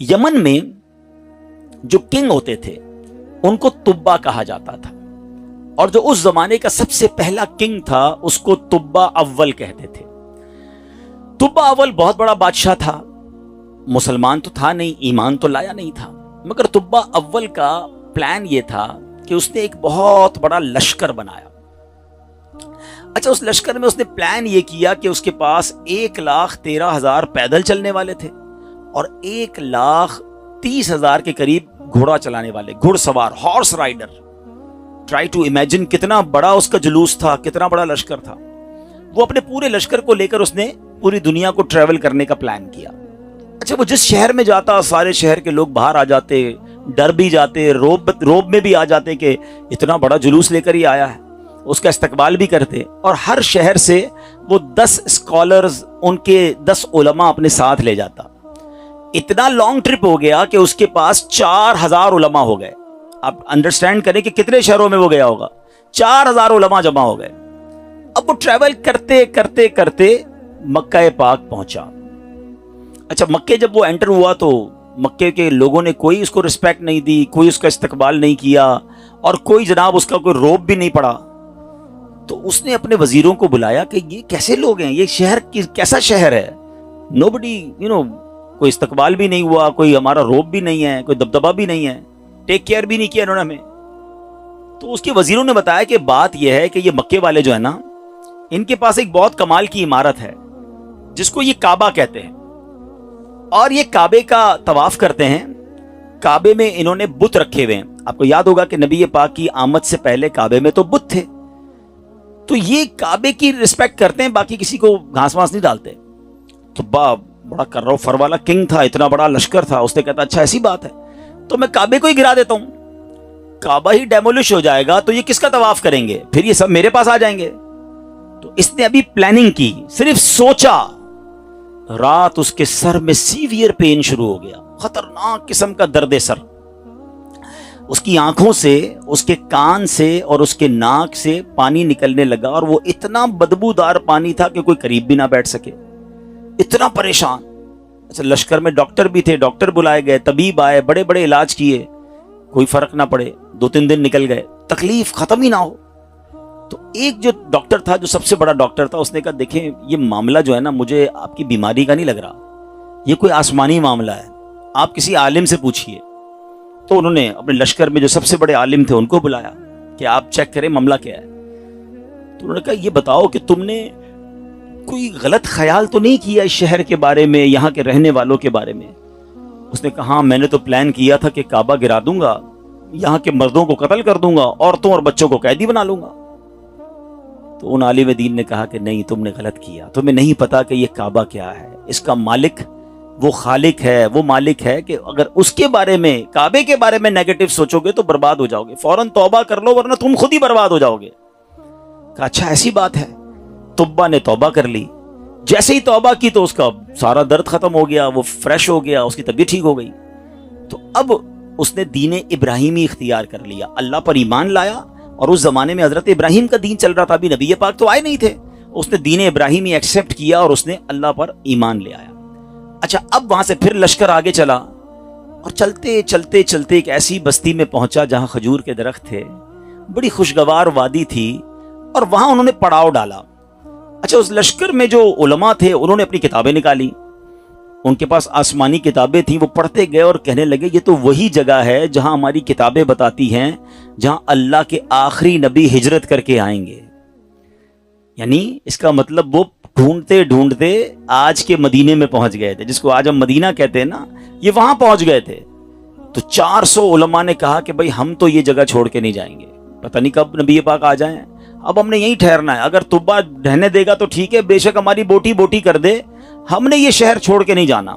یمن میں جو کنگ ہوتے تھے ان کو تبا کہا جاتا تھا، اور جو اس زمانے کا سب سے پہلا کنگ تھا اس کو تبا اول کہتے تھے۔ تبا اول بہت بڑا بادشاہ تھا، مسلمان تو تھا نہیں، ایمان تو لایا نہیں تھا، مگر تبا اول کا پلان یہ تھا کہ اس نے ایک بہت بڑا لشکر بنایا۔ اچھا، اس لشکر میں اس نے پلان یہ کیا کہ اس کے پاس 1,13,000 پیدل چلنے والے تھے اور 1,30,000 کے قریب گھوڑا چلانے والے، گھڑ سوار، horse rider. Try to imagine کتنا بڑا اس کا جلوس تھا، کتنا بڑا لشکر تھا۔ وہ اپنے پورے لشکر کو لے کر اس نے پوری دنیا کو ٹریول کرنے کا پلان کیا۔ اچھا، وہ جس شہر میں جاتا سارے شہر کے لوگ باہر آ جاتے، ڈر بھی جاتے، روب میں بھی آ جاتے کہ اتنا بڑا جلوس لے کر ہی آیا ہے، اس کا استقبال بھی کرتے، اور ہر شہر سے وہ 10 اسکالرز، ان کے 10 علماء اپنے ساتھ لے جاتا۔ اتنا لانگ ٹرپ ہو گیا کہ اس کے پاس 4,000 علماء ہو گئے۔ آپ انڈرسٹینڈ کریں کہ کتنے شہروں میں وہ گیا ہوگا، 4,000 علماء جمع ہو گئے۔ اب وہ ٹریول کرتے کرتے کرتے مکہ پاک پہنچا۔ اچھا، مکے جب وہ انٹر ہوا تو مکے کے لوگوں نے کوئی اس کو رسپیکٹ نہیں دی، کوئی اس کا استقبال نہیں کیا، اور کوئی جناب اس کا کوئی روب بھی نہیں پڑا۔ تو اس نے اپنے وزیروں کو بلایا کہ یہ کیسے لوگ ہیں، یہ شہر کیسا شہر ہے، نوبڈی کوئی استقبال بھی نہیں ہوا، کوئی ہمارا روب بھی نہیں ہے، کوئی دبدبا بھی نہیں ہے، ٹیک کیئر بھی نہیں کیا انہوں نے ہمیں۔ تو اس کے وزیروں نے بتایا کہ بات یہ ہے کہ یہ مکے والے جو ہے نا، ان کے پاس ایک بہت کمال کی عمارت ہے جس کو یہ کعبہ کہتے ہیں، اور یہ کعبے کا طواف کرتے ہیں۔ کعبے میں انہوں نے بت رکھے ہوئے ہیں۔ آپ کو یاد ہوگا کہ نبی پاک کی آمد سے پہلے کعبے میں تو بت تھے، تو یہ کعبے کی رسپیکٹ کرتے ہیں، باقی کسی کو گھاس واس نہیں ڈالتے۔ تو بڑا کرو فر والا کنگ تھا، اتنا بڑا لشکر تھا، اس نے کہتا اچھا ایسی بات ہے تو میں کعبے کو ہی گرا دیتا ہوں، کعبہ ہی ڈیمولش ہو جائے گا تو یہ کس کا طواف کریں گے، پھر یہ سب میرے پاس آ جائیں گے۔ تو اس نے ابھی پلاننگ کی، صرف سوچا، رات اس کے سر میں سیویئر پین شروع ہو گیا، خطرناک قسم کا درد سر۔ اس کی آنکھوں سے، اس کے کان سے اور اس کے ناک سے پانی نکلنے لگا، اور وہ اتنا بدبودار پانی تھا کہ کوئی قریب بھی نہ بیٹھ سکے، اتنا پریشان۔ اچھا، لشکر میں ڈاکٹر بھی تھے، ڈاکٹر بلائے گئے، طبیب آئے، بڑے بڑے علاج کیے، کوئی فرق نہ پڑے، 2-3 دن نکل گئے، تکلیف ختم ہی نہ ہو۔ تو ایک جو ڈاکٹر تھا، جو سب سے بڑا ڈاکٹر تھا، اس نے کہا دیکھیں یہ معاملہ جو ہے نا، مجھے آپ کی بیماری کا نہیں لگ رہا، یہ کوئی آسمانی معاملہ ہے، آپ کسی عالم سے پوچھئے۔ تو انہوں نے اپنے لشکر میں جو سب سے بڑے عالم تھے ان کو بلایا کہ آپ چیک کریں معاملہ کیا ہے۔ تو انہوں نے کہا یہ بتاؤ کہ تم نے کوئی غلط خیال تو نہیں کیا اس شہر کے بارے میں، یہاں کے رہنے والوں کے بارے میں؟ اس نے کہا ہاں، میں نے تو پلان کیا تھا کہ کعبہ گرا دوں گا، یہاں کے مردوں کو قتل کر دوں گا، عورتوں اور بچوں کو قیدی بنا لوں گا۔ تو ان عالم دین نے کہا کہ نہیں، تم نے غلط کیا، تمہیں نہیں پتا کہ یہ کعبہ کیا ہے، اس کا مالک وہ خالق ہے، وہ مالک ہے کہ اگر اس کے بارے میں، کعبے کے بارے میں نیگیٹو سوچو گے تو برباد ہو جاؤ گے، فوراً توبہ کر لو ورنہ تم خود ہی برباد ہو جاؤ گے۔ کہا اچھا ایسی بات ہے۔ تبا نے توبہ کر لی، جیسے ہی توبہ کی تو اس کا سارا درد ختم ہو گیا، وہ فریش ہو گیا، اس کی طبیعت ٹھیک ہو گئی۔ تو اب اس نے دین ابراہیمی اختیار کر لیا، اللہ پر ایمان لایا، اور اس زمانے میں حضرت ابراہیم کا دین چل رہا تھا، ابھی نبی پاک تو آئے نہیں تھے، اس نے دین ابراہیمی ایکسیپٹ کیا اور اس نے اللہ پر ایمان لے آیا۔ اچھا، اب وہاں سے پھر لشکر آگے چلا، اور چلتے چلتے چلتے ایک ایسی بستی میں پہنچا جہاں کھجور کے درخت تھے، بڑی خوشگوار وادی تھی، اور وہاں انہوں نے پڑاؤ ڈالا۔ اچھا، اس لشکر میں جو علماء تھے انہوں نے اپنی کتابیں نکالی، ان کے پاس آسمانی کتابیں تھیں، وہ پڑھتے گئے اور کہنے لگے یہ تو وہی جگہ ہے جہاں ہماری کتابیں بتاتی ہیں جہاں اللہ کے آخری نبی ہجرت کر کے آئیں گے۔ یعنی اس کا مطلب وہ ڈھونڈتے ڈھونڈتے آج کے مدینے میں پہنچ گئے تھے، جس کو آج ہم مدینہ کہتے ہیں نا، یہ وہاں پہنچ گئے تھے۔ تو 400 علماء نے کہا کہ بھئی ہم تو یہ جگہ چھوڑ کے نہیں جائیں گے، پتہ نہیں کب نبی پاک آ جائیں، اب ہم نے یہیں ٹھہرنا ہے، اگر تبا رہنے دے گا تو ٹھیک ہے، بے شک ہماری بوٹی بوٹی کر دے، ہم نے یہ شہر چھوڑ کے نہیں جانا۔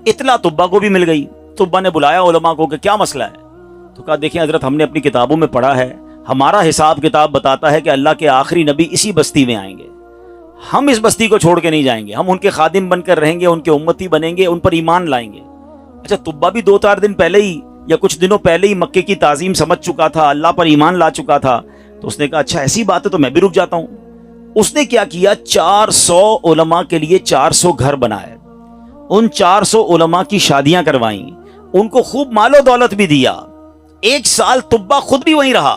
اطلاع تبا کو بھی مل گئی، تبا نے بلایا علماء کو کہ کیا مسئلہ ہے؟ تو کہا دیکھیں حضرت، ہم نے اپنی کتابوں میں پڑھا ہے، ہمارا حساب کتاب بتاتا ہے کہ اللہ کے آخری نبی اسی بستی میں آئیں گے، ہم اس بستی کو چھوڑ کے نہیں جائیں گے، ہم ان کے خادم بن کر رہیں گے، ان کے امتی بنیں گے، ان پر ایمان لائیں گے۔ اچھا، تبا بھی 2-4 دن پہلے ہی یا کچھ دنوں پہلے ہی مکے کی تعظیم سمجھ چکا تھا، اللہ پر ایمان لا چکا تھا، تو اس نے کہا اچھا ایسی بات ہے تو میں بھی رک جاتا ہوں۔ اس نے کیا کیا، 400 علماء کے لیے 400 گھر بنائے، ان 400 उलमा की शादियां करवाई, उनको खूब मालो दौलत भी दिया। 1 साल तुब्बा खुद भी वहीं रहा।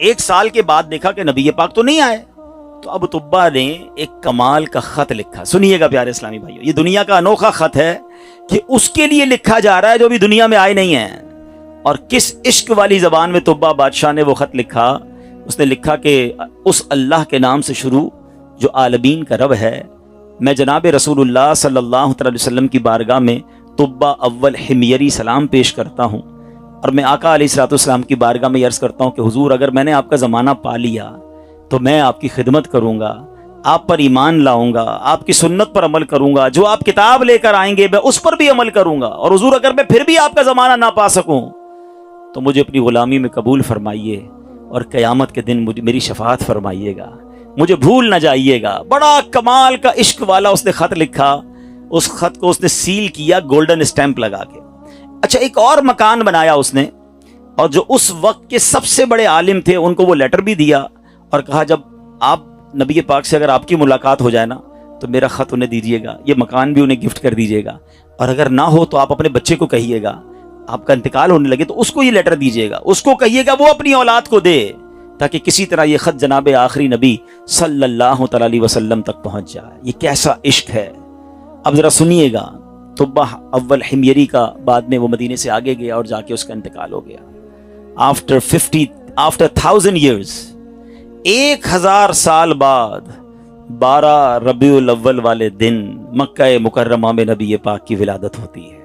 1 साल के बाद देखा कि नबी पाक तो नहीं आए, तो अब तुब्बा ने एक कमाल का खत लिखा। सुनिएगा प्यारे इस्लामी भाइयों, ये दुनिया का अनोखा खत है कि उसके लिए लिखा जा रहा है जो भी दुनिया में आए नहीं है। और किस इश्क वाली जबान में तुब्बा बादशाह ने वो खत लिखा। उसने लिखा कि उस अल्लाह के नाम से शुरू जो आलमीन का रब है, मैं जनाब रसूलुल्लाह सल्लल्लाहु अलैहि वसल्लम की बारगाह में तुब्बा अव्वल हिमयरी सलाम पेश करता हूँ, और मैं आका अलैहिस्सलाम की बारगाह में अर्ज करता हूँ कि हुजूर, अगर मैंने आपका ज़माना पा लिया तो मैं आपकी खिदमत करूँगा, आप पर ईमान लाऊंगा, आपकी सुन्नत पर अमल करूँगा, जो आप किताब लेकर आएंगे मैं उस पर भी अमल करूँगा। और हुजूर, अगर मैं फिर भी आपका ज़माना ना पा सकूँ तो मुझे अपनी ग़ुलामी में कबूल फरमाइए, और क़यामत के दिन मुझे मेरी शफाअत फरमाइएगा, मुझे भूल न जाइएगा। बड़ा कमाल का इश्क वाला उसने ख़त लिखा। उस ख़त को उसने सील किया गोल्डन स्टैंप लगा के। अच्छा, एक और मकान बनाया उसने, और जो उस वक्त के सबसे बड़े आलिम थे उनको वो लेटर भी दिया, और कहा जब आप नबी पाक से अगर आपकी मुलाकात हो जाए ना तो मेरा ख़त उन्हें दीजिएगा, ये मकान भी उन्हें गिफ्ट कर दीजिएगा, और अगर ना हो तो आप अपने बच्चे को कहिएगा, आपका इंतकाल होने लगे तो उसको ये लेटर दीजिएगा, उसको कहिएगा वो अपनी औलाद को दे, ताकि किसी तरह ये ख़त जनाब आखिरी नबी सल्लल्लाहु अलैहि वसल्लम तक पहुँच जाए। ये कैसा इश्क है। अब ज़रा सुनिएगा, तुब्बा अव्वल हिमयरी का बाद में वो मदीने से आगे गया और जाके उसका इंतकाल हो गया। आफ्टर 1000 years, 1000 साल बाद 12 रबीउल अव्वल वाले दिन मक्का मुकर्रमा में नबी पाक की विलादत होती है,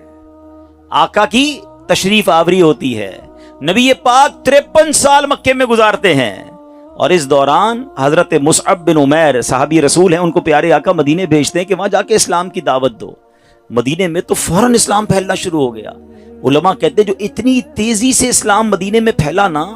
आका की तशरीफ आवरी होती है। नबी पाक 53 साल मक्के में गुजारते हैं, और इस दौरान हजरत मुसअब बिन उमैर साहबी रसूल हैं, उनको प्यारे आका मदीने भेजते हैं कि वहां जाके इस्लाम की दावत दो। मदीने में तो फौरन इस्लाम फैलना शुरू हो गया। उलमा कहते जो इतनी तेजी से इस्लाम मदीने में फैला ना,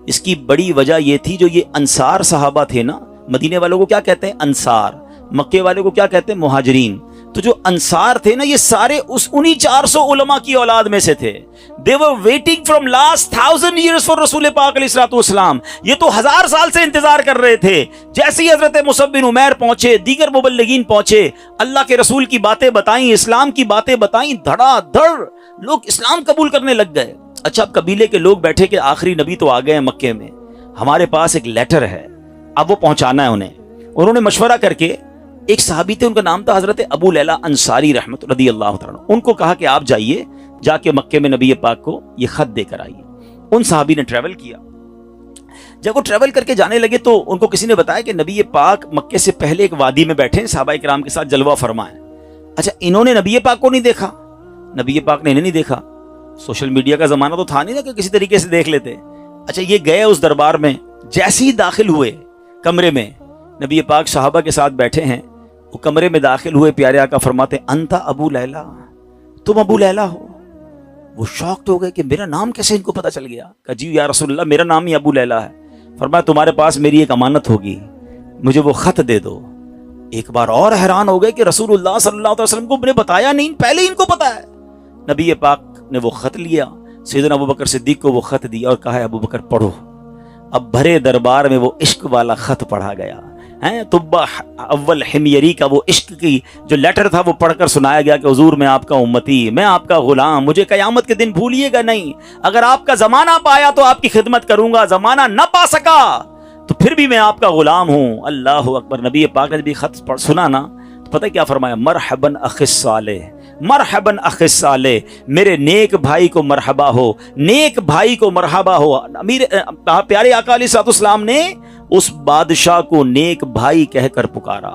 इसकी बड़ी वजह यह थी जो ये अंसार सहाबा थे ना, मदीने वालों को क्या कहते हैं अंसार, मक्के वालों को क्या कहते हैं मुहाजिरीन। तो जो अंसार थे ना, ये सारे उन्हीं 400 उलमा की औलाद में से थे। They were waiting from last 1000 years for रसूल पाक अलैहिस्सलाम। ये तो 1000 साल से इंतजार कर रहे थे। जैसे ही हजरत मुसअब बिन उमैर पहुंचे, दीगर मुबल्लिगीन पहुंचे, अल्लाह के रसूल की बातें बताई, इस्लाम की बातें बताई, धड़ाधड़ लोग इस्लाम कबूल करने लग गए। अच्छा, अब कबीले के लोग बैठे कि आखिरी नबी तो आ गए हैं मक्के में, हमारे पास एक लेटर है, अब वो पहुंचाना है उन्हें। उन्होंने मशवरा करके, एक सहाबी थे, उनका नाम था हजरत अबू लैला अंसारी रहमत रदियल्लाहु तआला, उनको कहा कि आप जाइए, जाके मक्के में नबी पाक को ये खत देकर आइए। उन सहाबी ने ट्रैवल किया। जब वो ट्रैवल करके जाने लगे तो उनको किसी ने बताया कि नबी पाक मक्के से पहले एक वादी में बैठे सहाबाए किराम के साथ जलवा फरमाए। अच्छा, इन्होंने नबी पाक को नहीं देखा, नबी पाक ने इन्हें नहीं देखा। सोशल मीडिया का जमाना तो था नहीं ना कि किसी तरीके से देख लेते। अच्छा, ये गए उस दरबार में, जैसे ही दाखिल हुए कमरे में, नबी पाक सहाबा के साथ बैठे हैं, वो कमरे में दाखिल हुए, प्यारे आका फरमाते अंता अबू लैला, तुम अबू लैला हो। वो शॉक्ड हो गए कि मेरा नाम कैसे इनको पता चल गया। कहा जी या रसूलल्लाह, मेरा नाम ही अबू लैला है। फरमाया तुम्हारे पास मेरी एक अमानत होगी, मुझे वो खत दे दो। एक बार और हैरान हो गए कि रसूलुल्लाह सल्लल्लाहु अलैहि वसल्लम को मैंने बताया नहीं, पहले ही इनको पता है। नबी पाक ने वो खत लिया, सैयदना अबू बकर सिद्दीक को वो खत दिया और कहा अबू बकर पढ़ो। अब भरे दरबार में वो इश्क वाला खत पढ़ा गया है। तुब्बा अव्वल हिमयरी का वो इश्क की जो लेटर था वो पढ़कर सुनाया गया कि हुजूर, मैं आपका उम्मती, मैं आपका गुलाम, मुझे कयामत के दिन भूलिएगा नहीं। अगर आपका जमाना पाया तो आपकी खिदमत करूंगा, जमाना न पा सका तो फिर भी मैं आपका गुलाम हूं। अल्लाह अकबर। नबी पाक ने भी खत सुना ना तो पता क्या फरमाया, मरहबन अखिस साले, मरहबन अखिस साले, मेरे नेक भाई को मरहबा हो, नेक भाई को मरहबा हो। अमीर प्यारे आका अलैहिस्सलाम ने उस बादशाह को नेक भाई कहकर पुकारा।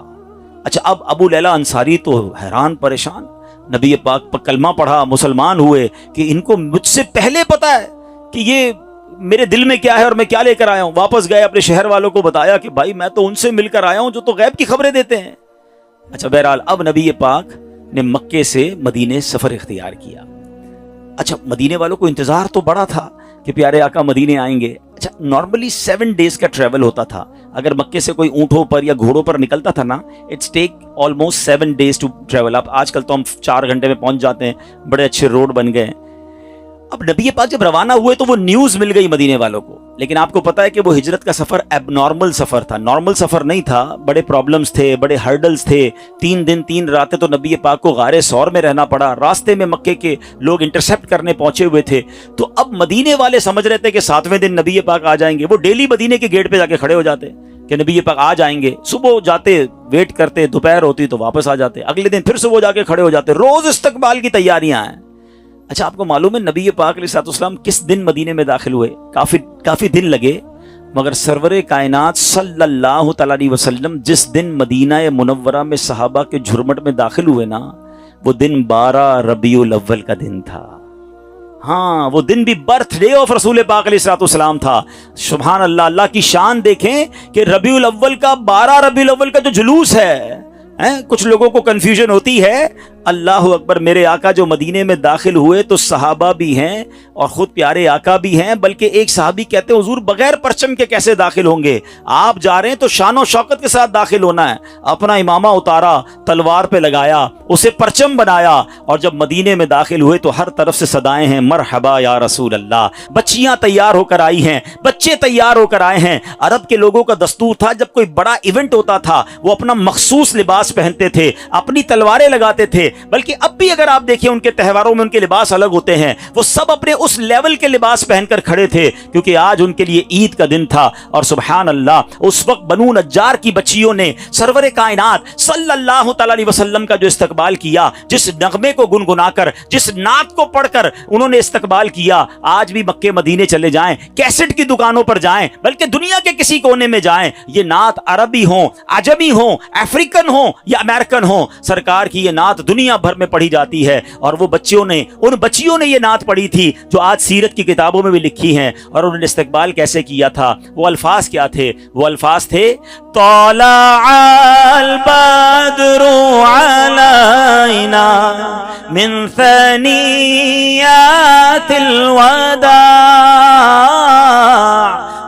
अच्छा, अब अबू लैला अंसारी तो हैरान परेशान, नबी पाक पर कलमा पढ़ा, मुसलमान हुए कि इनको मुझसे पहले पता है कि ये मेरे दिल में क्या है और मैं क्या लेकर आया हूं। वापस गए, अपने शहर वालों को बताया कि भाई मैं तो उनसे मिलकर आया हूं जो तो गैब की खबरें देते हैं। अच्छा, बहरहाल अब नबी पाक ने मक्के से मदीने सफर इख्तियार किया। अच्छा, मदीने वालों को इंतजार तो बड़ा था कि प्यारे आका मदीने आएंगे। अच्छा, नॉर्मली 7 days का ट्रैवल होता था। अगर मक्के से कोई ऊंटों पर या घोड़ों पर निकलता था ना, it's take almost 7 days to travel. अब आजकल तो हम 4 घंटे में पहुंच जाते हैं, बड़े अच्छे रोड बन गए। اب نबी पाक जब रवाना हुए तो वो न्यूज मिल गई मदीने वालों को, लेकिन आपको पता है कि वो हिजरत का सफर एबनॉर्मल सफर था, नॉर्मल सफर नहीं था। बड़े प्रॉब्लम्स थे, बड़े हर्डल्स थे। 3 दिन 3 रातें तो नबी पाक को गारे सौर में रहना पड़ा। रास्ते में मक्के के लोग इंटरसेप्ट करने पहुंचे हुए थे। तो अब मदीने वाले समझ रहे थे कि 7वें दिन नबी पाक आ जाएंगे। वो डेली मदीने के गेट पे जाके खड़े हो जाते कि नबी पाक आ जाएंगे। सुबह जाते, वेट करते, दोपहर होती तो वापस आ जाते। अगले दिन फिर सुबह जाके खड़े हो जाते। रोज इस्तकबाल की तैयारियां हैं। अच्छा, आपको मालूम है नबी पाक अलैहिस्सलाम किस दिन मदीने में दाखिल हुए? काफी दिन लगे, मगर सरवरे कायनात सल्लल्लाहु अलैहि वसल्लम जिस दिन मदीना मुनव्वरा में सहाबा के झुरमट में दाखिल हुए ना, वो दिन 12 रबीउल अव्वल का दिन था। हाँ, वो दिन भी बर्थडे ऑफ रसूल पाक अलैहिस्सलाम था। सुभान अल्लाह, अल्लाह की शान देखें कि रबीउल अव्वल का 12 रबीउल अव्वल का जो जुलूस है, कुछ लोगों को कंफ्यूजन होती है। अल्लाह अकबर, मेरे आका जो मदीने में दाखिल हुए तो सहाबा भी हैं और खुद प्यारे आका भी हैं। बल्कि एक सहाबी कहते हैं हुजूर बगैर परचम के कैसे दाखिल होंगे? आप जा रहे हैं तो शान और शौकत के साथ दाखिल होना है। अपना इमामा उतारा, तलवार पे लगाया, उसे परचम बनाया, और जब मदीने में दाखिल हुए तो हर तरफ से सदाएं हैं, मरहबा या रसूल अल्लाह। बच्चियां तैयार होकर आई हैं, बच्चे तैयार होकर आए हैं। अरब के लोगों का दस्तूर था, जब कोई बड़ा इवेंट होता था वो अपना मखसूस लिबास पहनते थे, अपनी तलवारें लगाते थे। बल्कि अब भी अगर आप देखिए उनके त्योहारों में उनके लिबास अलग होते हैं। वो सब अपने उस लेवल के लिबास पहनकर खड़े थे, क्योंकि आज उनके लिए ईद का दिन था। और सुभान अल्लाह, उस वक्त बनू नज्जार की बच्चियों ने सरवरे कायनात सल्लल्लाहु अलैहि वसल्लम का जो इस्तकबाल किया, जिस नगमे को गुनगुनाकर, जिस नात को पढ़कर उन्होंने इस्तकबाल किया। आज भी मक्के मदीने चले जाएं, कैसेट की दुकानों पर जाएं, बल्कि दुनिया के किसी कोने में जाएं, ये नात अरबी हो, अजमी हो, अफ्रीकन हो या अमेरिकन हो, सरकार की ये नात दुनिया भर में पढ़ी जाती है। और वो उन बच्चियों ने ये नात पढ़ी थी जो आज सीरत की किताबों में भी लिखी हैं। और उन्होंने इस्तकबाल कैसे किया था? वो अल्फाज क्या थे? वो अल्फाज थे, तौलाअल बद्रु अलैना मिन सनियातिल वदा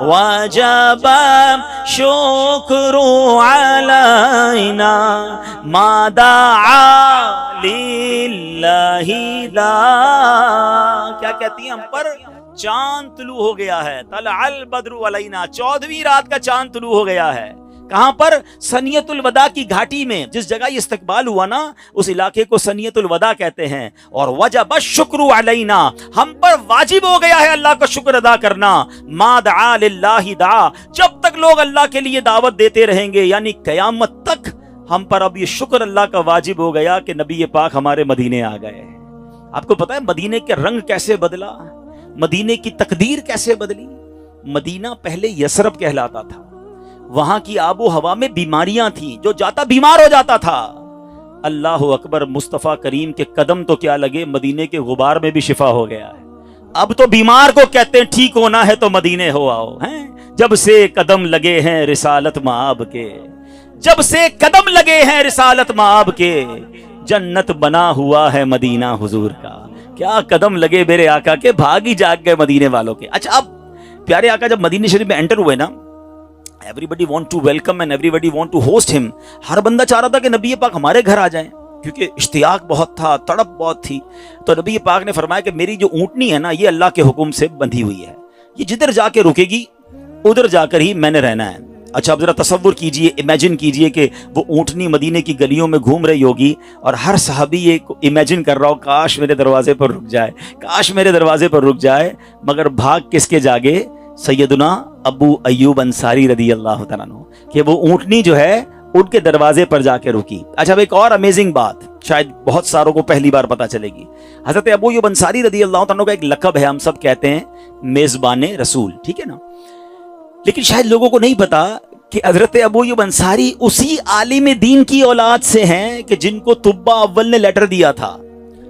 वजब शुक्रु अलैना मादा लिल्लाहि ला। क्या कहती हैं हम पर? चांद तुलू हो गया है। तलअल बद्रु अलैना, 14वीं रात का चांद तुलू हो गया है। कहां पर? सनियतुल वदा की घाटी में। जिस जगह ये इस्तकबाल हुआ ना, उस इलाके को सनियतुल वदा कहते हैं। और वजब शुक्र अलैना, हम पर वाजिब हो गया है अल्लाह का शुक्र अदा करना। मा दआ लिल्लाहि दा, जब तक लोग अल्लाह के लिए दावत देते रहेंगे, यानी कयामत तक हम पर अब ये शुक्र अल्लाह का वाजिब हो गया कि नबी पाक हमारे मदीने आ गए। आपको पता है मदीने के रंग कैसे बदला, मदीने की तकदीर कैसे बदली? मदीना पहले यसरब कहलाता था। वहां की आबो हवा में बीमारियां थी, जो जाता बीमार हो जाता था। अल्लाह अकबर, मुस्तफा करीम के कदम तो क्या लगे, मदीने के गुबार में भी शिफा हो गया है। अब तो बीमार को कहते हैं ठीक होना है तो मदीने हो आओ। हैं जब से कदम लगे हैं रिसालत माब के, जब से कदम लगे हैं रिसालत माब के, जन्नत बना हुआ है मदीना हुजूर का। क्या कदम लगे मेरे आका के, भाग ही जाग गए मदीने वालों के। अच्छा, अब प्यारे आका जब मदीने शरीफ में एंटर हुए ना, everybody want to welcome and everybody want to host him. हर बंदा चाह रहा था कि नबी पाक हमारे घर आ जाएं, क्योंकि इश्तियाक बहुत था, तड़प बहुत थी। तो नबी पाक ने फरमाया कि मेरी जो ऊँटनी है ना, ये अल्लाह के हुक्म से बंधी हुई है, ये जिधर जाके रुकेगी उधर जाकर ही मैंने रहना है। अच्छा, अब जरा तसव्वुर कीजिए, इमेजिन कीजिए कि वो ऊँटनी मदीने की गलियों में घूम रही होगी और हर सहाबी ये इमेजिन कर रहा हो, काश मेरे दरवाजे पर रुक जाए, काश मेरे दरवाजे पर रुक जाए। मगर भाग किसके जागे? सैयदुना अबू अय्यूब अंसारी रदी अल्लाह तआला अन्हु, कि वो ऊँटनी जो है उनके दरवाजे पर जाके रुकी। अच्छा, अब एक और अमेजिंग बात शायद बहुत सारों को पहली बार पता चलेगी। हजरत अबू अय्यूब अंसारी रदी अल्लाह तआला अन्हु का एक लक़ब है, हम सब कहते हैं मेज़बाने रसूल, ठीक है ना। लेकिन शायद लोगों को नहीं पता कि हजरत अबू अय्यूब अंसारी उसी आलिम दीन की औलाद से हैं कि जिनको तुब्बा अव्वल ने लेटर दिया था,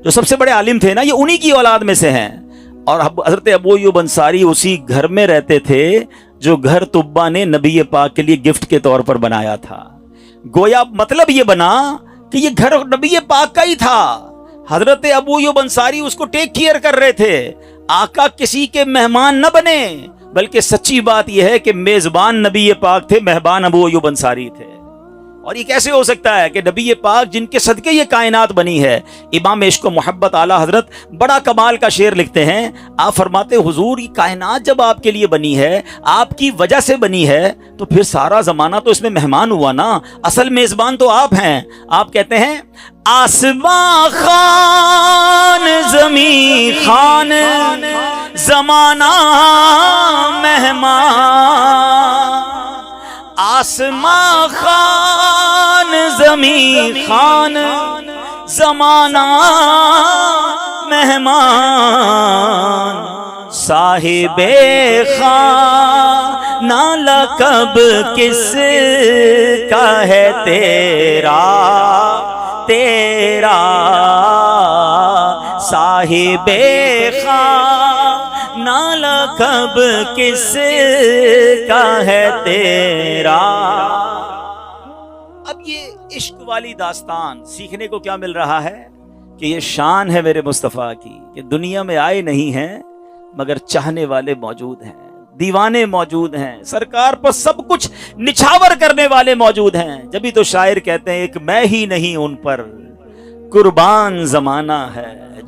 जो सबसे बड़े आलिम थे ना, ये उन्हीं की औलाद में से हैं। और हजरत अबू अय्यूब अंसारी उसी घर में रहते थे जो घर तुब्बा ने नबी पाक के लिए गिफ्ट के तौर पर बनाया था। गोया मतलब ये बना कि ये घर नबी पाक का ही था। हजरत अबू अय्यूब अंसारी उसको टेक केयर कर रहे थे। आका किसी के मेहमान न बने, बल्कि सच्ची बात यह है कि मेजबान नबी पाक थे, मेहमान अबू अय्यूब अंसारी थे। اور یہ کیسے ہو سکتا ہے کہ نبی پاک جن کے صدقے یہ کائنات بنی ہے، امام عشق و محبت اعلیٰ حضرت بڑا کمال کا شعر لکھتے ہیں، آپ فرماتے حضور یہ کائنات جب آپ کے لیے بنی ہے، آپ کی وجہ سے بنی ہے، تو پھر سارا زمانہ تو اس میں مہمان ہوا نا، اصل میزبان تو آپ ہیں۔ آپ کہتے ہیں آسمان خان زمین خان زمانہ مہمان، آسمان خان زمین خان زمانہ مہمان، صاحب خانہ لقب کس کا ہے تیرا تیرا، صاحب خانہ لقب کس کا ہے تیرا۔ اب یہ عشق والی داستان سیکھنے کو کیا مل رہا ہے کہ یہ شان ہے میرے مصطفیٰ کی کہ دنیا میں آئے نہیں ہیں مگر چاہنے والے موجود ہیں، دیوانے موجود ہیں، سرکار پر سب کچھ نچھاور کرنے والے موجود ہیں۔ جبھی تو شاعر کہتے ہیں ایک میں ہی نہیں ان پر قربان زمانہ ہے۔